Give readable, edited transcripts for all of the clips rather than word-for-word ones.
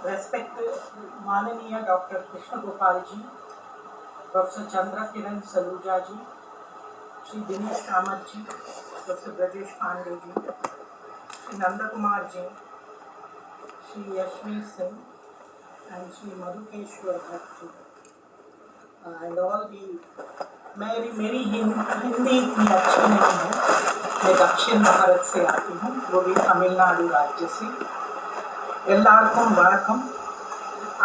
Respected Mananiya Dr. Krishna Gopalji, Professor Chandra Kiran Salujaji, Shri Dinesh Kamatji, Professor Brajesh Pandeyji, Shri Nanda Kumarji, Shri Yashvi Singh, and Shri Madhukeshwar Bhattji, and all the मेरी हिंदी इतनी अच्छी नहीं है, मैं दक्षिण भारत से आती हूँ, वो भी तमिलनाडु राज्य से. ఎల్లార్కం వణకం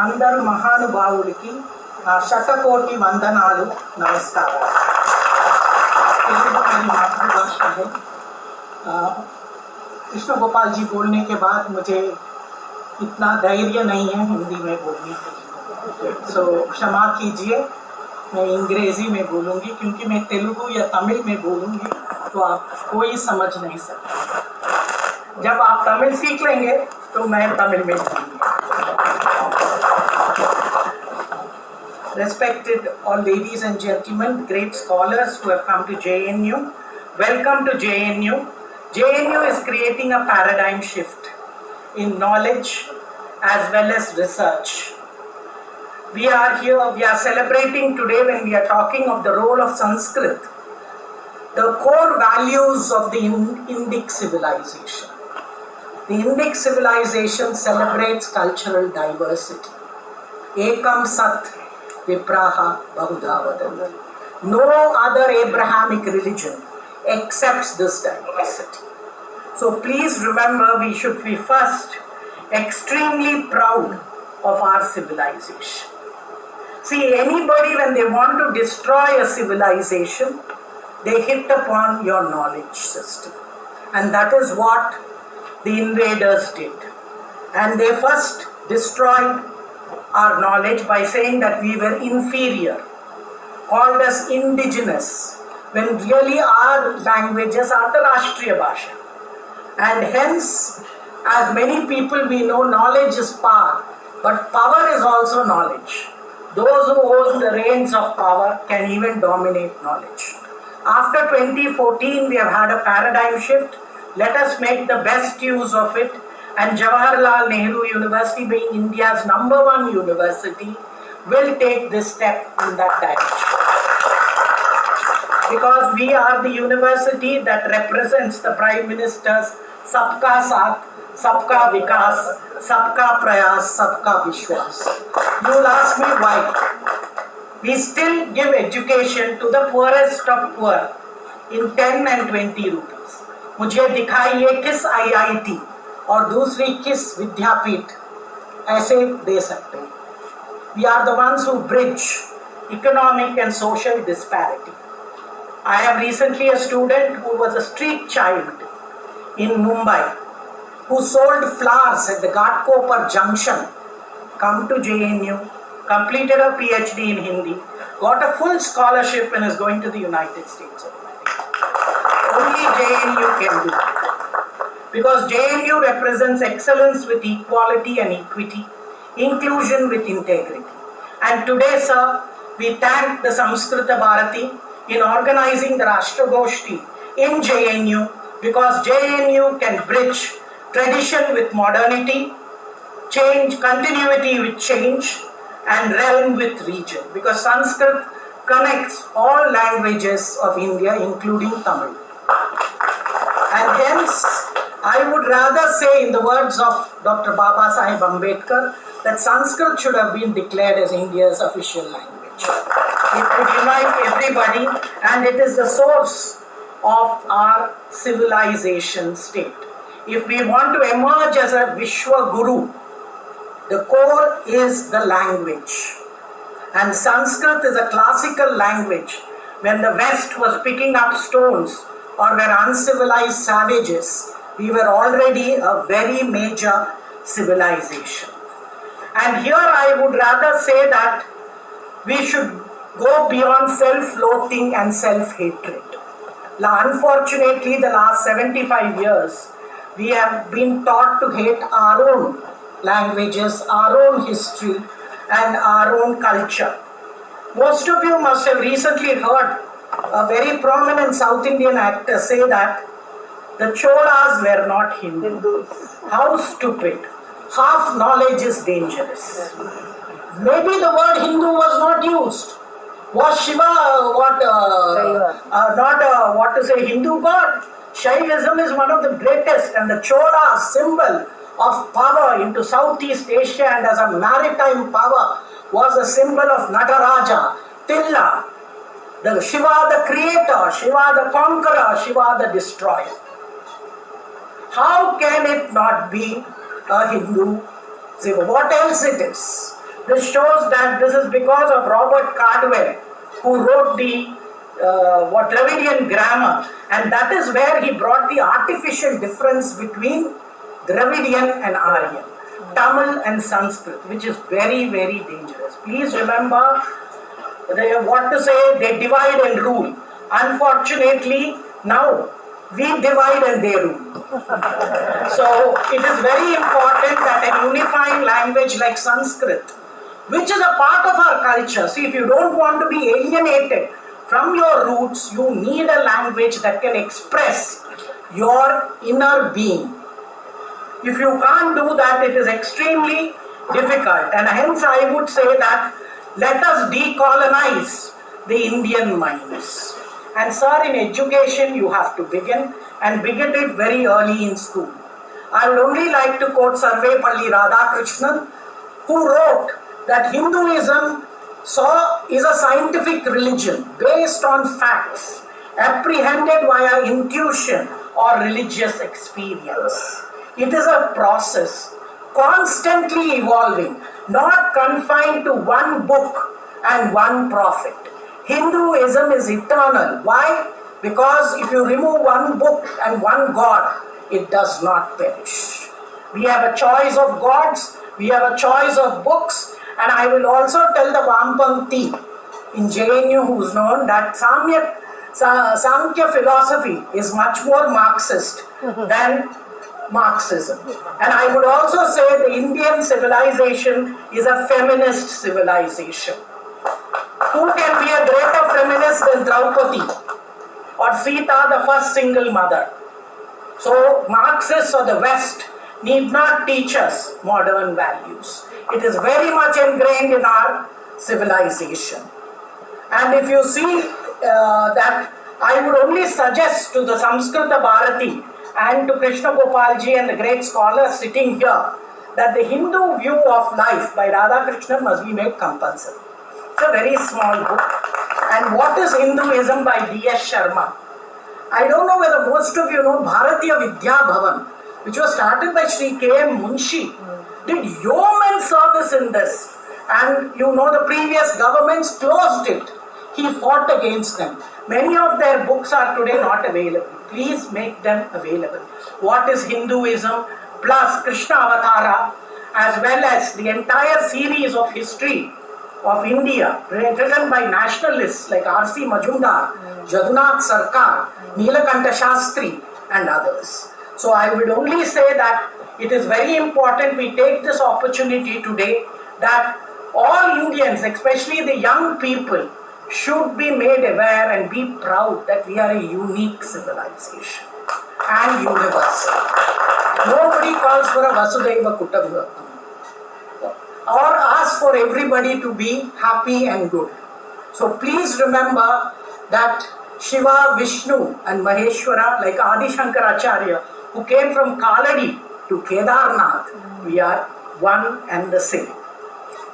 అందరు మహానుభావులకి నా శతకోటి వందనాలు नमस्कार. तेलुगु मेरी मातृभाषा है. कृष्ण गोपाल जी बोलने के बाद मुझे इतना धैर्य नहीं है हिंदी में बोलने के, सो क्षमा कीजिए, मैं अंग्रेजी में बोलूँगी क्योंकि मैं तेलुगु या तमिल में बोलूँगी तो आप कोई समझ नहीं सकते. जब आप तमिल सीख लेंगे तो मैं तमिल में बोलूँगी. Respected all ladies and gentlemen, great scholars who have come to JNU, welcome to JNU. JNU is creating a paradigm shift in knowledge as well as research. We are here, we are celebrating today when we are talking of the role of Sanskrit, the core values of the Indic civilization. The Indic civilization celebrates cultural diversity. Ekam Sat Vipraha Bahudha Vadanti. No other Abrahamic religion accepts this diversity. So please remember, we should be first extremely proud of our civilization. See, anybody when they want to destroy a civilization, they hit upon your knowledge system. And that is what the invaders did. And they first destroyed our knowledge by saying that we were inferior, called us indigenous, when really our languages are the Rashtriya Bhasha. And hence, as many people we know, knowledge is power, but power is also knowledge. Those who hold the reins of power can even dominate knowledge. After 2014, we have had a paradigm shift. Let us make the best use of it. And Jawaharlal Nehru University, being India's #1 university, will take this step in that direction. Because we are the university that represents the Prime Minister's Sabka Saath, Sabka Vikas, Sabka Prayas, Sabka Vishwas. You will ask me why. We still give education to the poorest of poor in 10 and 20 rupees. मुझे दिखाइए किस IIT और दूसरी किस विद्यापीठ ऐसे दे सकते हैं. We are the ones who bridge economic and social disparity. I am recently a student who was a street child in Mumbai, who sold flowers at the Ghatkopar Junction, come to JNU, completed a PhD in Hindi, got a full scholarship and is going to the United States of America. Only JNU can do it. Because JNU represents excellence with equality and equity, inclusion with integrity. And today, sir, we thank the Samskrita Bharati in organizing the Rashtragoshti in JNU, because JNU can bridge tradition with modernity, change, continuity with change, and realm with region. Because Sanskrit connects all languages of India, including Tamil. And hence, I would rather say, in the words of Dr. Baba Saheb Ambedkar, that Sanskrit should have been declared as India's official language. It would unite everybody, and it is the source of our civilization state. If we want to emerge as a Vishwa Guru, the core is the language. And Sanskrit is a classical language. When the West was picking up stones or were uncivilized savages, we were already a very major civilization. And here I would rather say that we should go beyond self-loathing and self-hatred. Unfortunately, the last 75 years, we have been taught to hate our own languages, our own history, and our own culture. Most of you must have recently heard a very prominent South Indian actor say that the Cholas were not Hindus. How stupid. half knowledge is dangerous. Maybe the word Hindu was not used. Was Shiva what to say, Hindu god? Shaivism is one of the greatest, and the Chola symbol of power into Southeast Asia and as a maritime power was a symbol of Nataraja, Tilla, the Shiva the creator, Shiva the conqueror, Shiva the destroyer. How can it not be a Hindu symbol? What else it is? This shows that this is because of Robert Cardwell, who wrote the Dravidian grammar, and that is where he brought the artificial difference between Dravidian and Aryan, Tamil and Sanskrit, which is very, very dangerous. Please remember, they divide and rule. Unfortunately, now we divide and they rule. So it is very important that a unifying language like Sanskrit, which is a part of our culture. See, if you don't want to be alienated from your roots, you need a language that can express your inner being. If you can't do that, it is extremely difficult. And hence I would say that let us decolonize the Indian minds. And sir, in education you have to begin it very early in school. I would only like to quote Sarvepalli Radhakrishnan, who wrote that Hinduism is a scientific religion based on facts, apprehended via intuition or religious experience. It is a process, constantly evolving, not confined to one book and one prophet. Hinduism is eternal. Why? Because if you remove one book and one god, it does not perish. We have a choice of gods, we have a choice of books, and I will also tell the Vampangti in JNU who is known that Sankhya philosophy is much more Marxist than Marxism. And I would also say the Indian civilization is a feminist civilization. Who can be a greater feminist than Draupadi or Sita, the first single mother? So Marxists or the West need not teach us modern values. It is very much ingrained in our civilization. And if you see that, I would only suggest to the Samskrita Bharati and to Krishna Gopalji and the great scholars sitting here that the Hindu view of life by Radhakrishnan must be made compulsory. It's a very small book. And what is Hinduism by D.S. Sharma? I don't know whether most of you know Bharatiya Vidya Bhavan, which was started by Sri K.M. Munshi, did yeoman service in this. And you know the previous governments closed it. He fought against them. Many of their books are today not available. Please make them available. What is Hinduism plus Krishna Avatara, as well as the entire series of history of India written by nationalists like R.C. Majumdar, Jadunath Sarkar, Nilakanta Shastri and others. So I would only say that it is very important we take this opportunity today that all Indians, especially the young people, should be made aware and be proud that we are a unique civilization and universal. Nobody calls for a Vasudhaiva Kutumbakam or asks for everybody to be happy and good. So please remember that Shiva, Vishnu and Maheshwara, like Adi Shankaracharya, who came from Kaladi to Kedarnath, we are one and the same.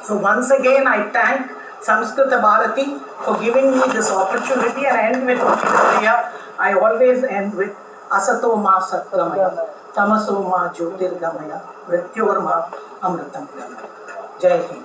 So once again I thank Samskrita Bharati for giving me this opportunity, and I end with Priya. I always end with Asato Ma Satgamaya, Tamaso Ma Jyotirgamaya, Mrityorma Amritam Gamaya. Jai Hind.